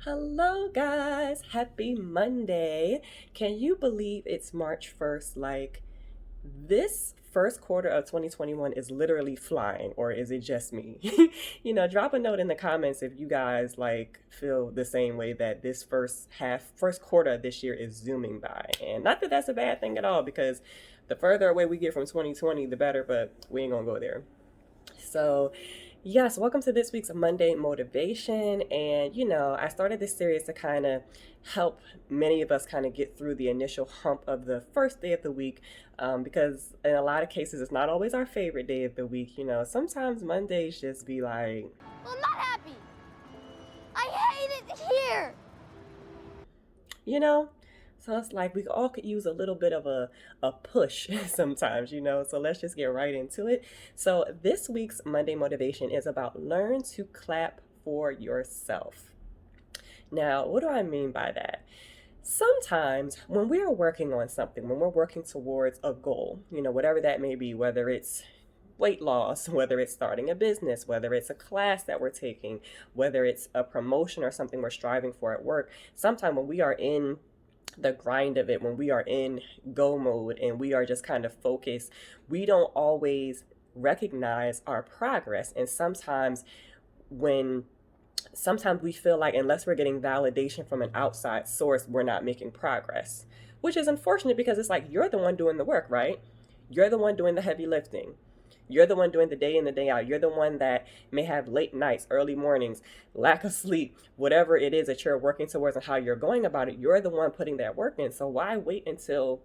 Hello, guys. Happy Monday. Can you believe it's March 1st? This first quarter of 2021 is literally flying, or is it just me? Drop a note in the comments if you guys feel the same way that this first quarter of this year is zooming by. And not that that's a bad thing at all, because the further away we get from 2020, the better, but we ain't gonna go there. So, yes, welcome to this week's Monday Motivation. And, I started this series to kind of help many of us kind of get through the initial hump of the first day of the week, because in a lot of cases, it's not always our favorite day of the week. Sometimes Mondays just be like, Well, I'm not happy. I hate it here. you know? So it's like we all could use a little bit of a push sometimes. So let's just get right into it. So this week's Monday Motivation is about learn to clap for yourself. Now, what do I mean by that? Sometimes when we're working on something, when we're working towards a goal, whatever that may be, whether it's weight loss, whether it's starting a business, whether it's a class that we're taking, whether it's a promotion or something we're striving for at work, sometimes when we are in the grind of it, when we are in go mode and we are just kind of focused, we don't always recognize our progress. And when sometimes we feel like unless we're getting validation from an outside source, we're not making progress, which is unfortunate because it's like you're the one doing the work, right? You're the one doing the heavy lifting. You're the one doing the day in the day out. You're the one that may have late nights, early mornings, lack of sleep, whatever it is that you're working towards and how you're going about it. You're the one putting that work in. So why wait until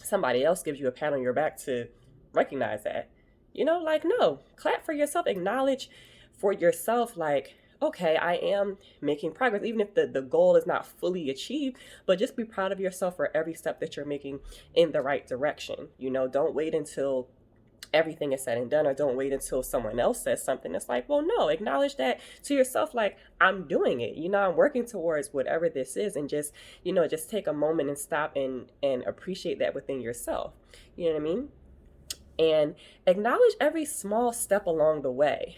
somebody else gives you a pat on your back to recognize that? No, clap for yourself, acknowledge for yourself, okay, I am making progress, even if the goal is not fully achieved, but just be proud of yourself for every step that you're making in the right direction. Don't wait until everything is said and done, or don't wait until someone else says something. It's like, well, no, acknowledge that to yourself, like, I'm doing it, I'm working towards whatever this is, and just take a moment and stop and appreciate that within yourself. You know what I mean? And acknowledge every small step along the way.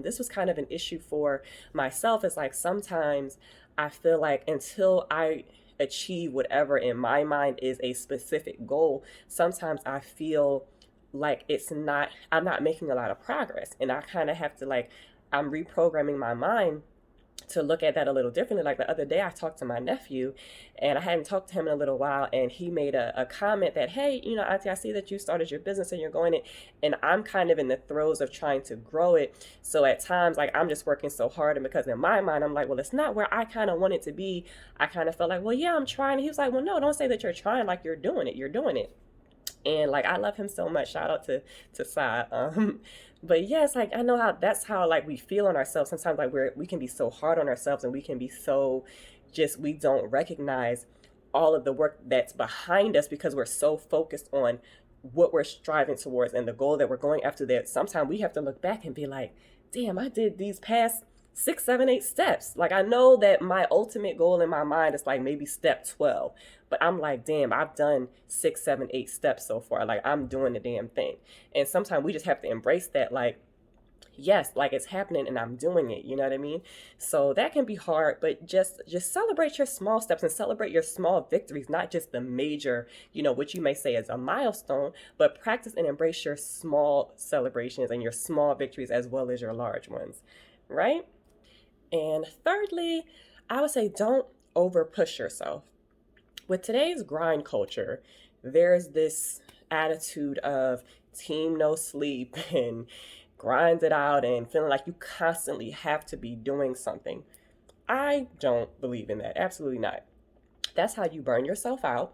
This was kind of an issue for myself. It's like sometimes I feel like until I achieve whatever in my mind is a specific goal, sometimes I feel like I'm not making a lot of progress. And I kind of have to, I'm reprogramming my mind to look at that a little differently. Like the other day, I talked to my nephew, and I hadn't talked to him in a little while, and he made a comment that, hey, Auntie, I see that you started your business and you're going it, and I'm kind of in the throes of trying to grow it. So at times, I'm just working so hard, and because in my mind, I'm like, well, it's not where I kind of want it to be. I kind of felt like, well, yeah, I'm trying. And he was like, well, no, don't say that you're trying. Like, you're doing it. You're doing it. And I love him so much. Shout out to Sai. But yes, I know that's how we feel on ourselves. Sometimes we can be so hard on ourselves, and we can be so just, we don't recognize all of the work that's behind us because we're so focused on what we're striving towards and the goal that we're going after, that sometimes we have to look back and be like, damn, I did these past 6, 7, 8 steps. I know that my ultimate goal in my mind is maybe step 12, but I'm like, damn, I've done 6, 7, 8 steps so far. I'm doing the damn thing. And sometimes we just have to embrace that, yes, it's happening and I'm doing it. You know what I mean? So that can be hard, but just celebrate your small steps and celebrate your small victories, not just the major, what you may say is a milestone, but practice and embrace your small celebrations and your small victories as well as your large ones, right? And thirdly, I would say don't over push yourself. With today's grind culture, there's this attitude of team no sleep and grind it out and feeling like you constantly have to be doing something. I don't believe in that. Absolutely not. That's how you burn yourself out.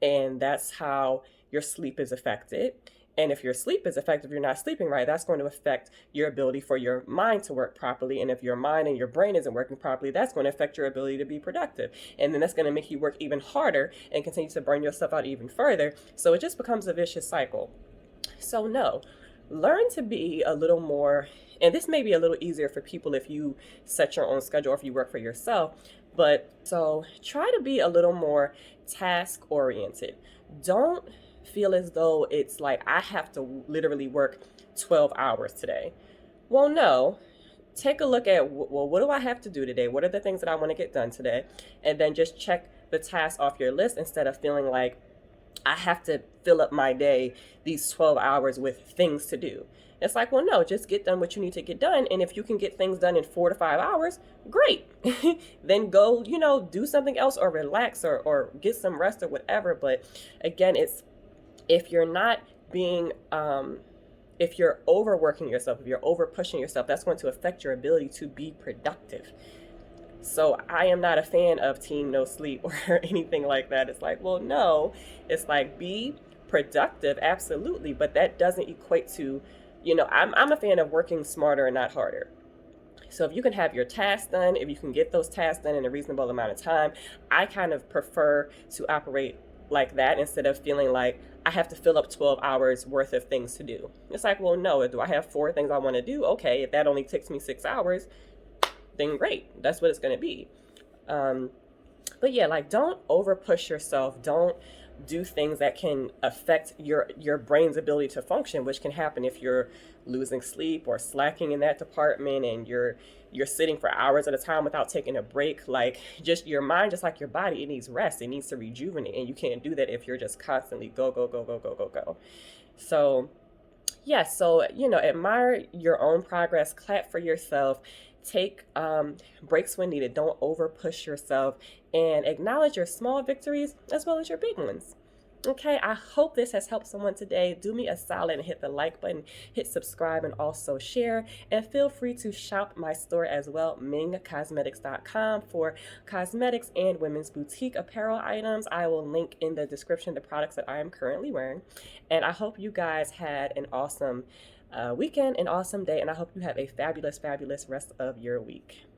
And that's how your sleep is affected. And if your sleep is affected, if you're not sleeping right, that's going to affect your ability for your mind to work properly. And if your mind and your brain isn't working properly, that's going to affect your ability to be productive. And then that's going to make you work even harder and continue to burn yourself out even further. So it just becomes a vicious cycle. So no, learn to be a little more, and this may be a little easier for people if you set your own schedule or if you work for yourself, but so try to be a little more task oriented. Don't feel as though it's like I have to literally work 12 hours today. Well, no, take a look at, well, what do I have to do today? What are the things that I want to get done today? And then just check the tasks off your list instead of feeling like I have to fill up my day, these 12 hours, with things to do. It's like, well, no, just get done what you need to get done. And if you can get things done in 4 to 5 hours, great. Then go, do something else or relax or get some rest or whatever. But again, it's if you're not being, if you're overworking yourself, if you're over pushing yourself, that's going to affect your ability to be productive. So I am not a fan of team no sleep or anything like that. It's like, well, no, it's like be productive, absolutely, but that doesn't equate to, I'm a fan of working smarter and not harder. So if you can have your tasks done, if you can get those tasks done in a reasonable amount of time, I kind of prefer to operate like that instead of feeling like I have to fill up 12 hours worth of things to do. It's like, well, no, do I have 4 things I want to do? Okay, if that only takes me 6 hours, then great. That's what it's going to be. But yeah, like, don't over push yourself. Don't do things that can affect your brain's ability to function, which can happen if you're losing sleep or slacking in that department and you're sitting for hours at a time without taking a break. Like, just your mind, just like your body, it needs rest. It needs to rejuvenate, and you can't do that if you're just constantly go go go go go go go. So yeah, so admire your own progress, clap for yourself, take breaks when needed, don't over push yourself, and acknowledge your small victories as well as your big ones. Okay, I hope this has helped someone today. Do me a solid and hit the like button, hit subscribe, and also share. And feel free to shop my store as well, mingcosmetics.com, for cosmetics and women's boutique apparel items. I will link in the description the products that I am currently wearing. And I hope you guys had an awesome weekend, an awesome day, and I hope you have a fabulous, fabulous rest of your week.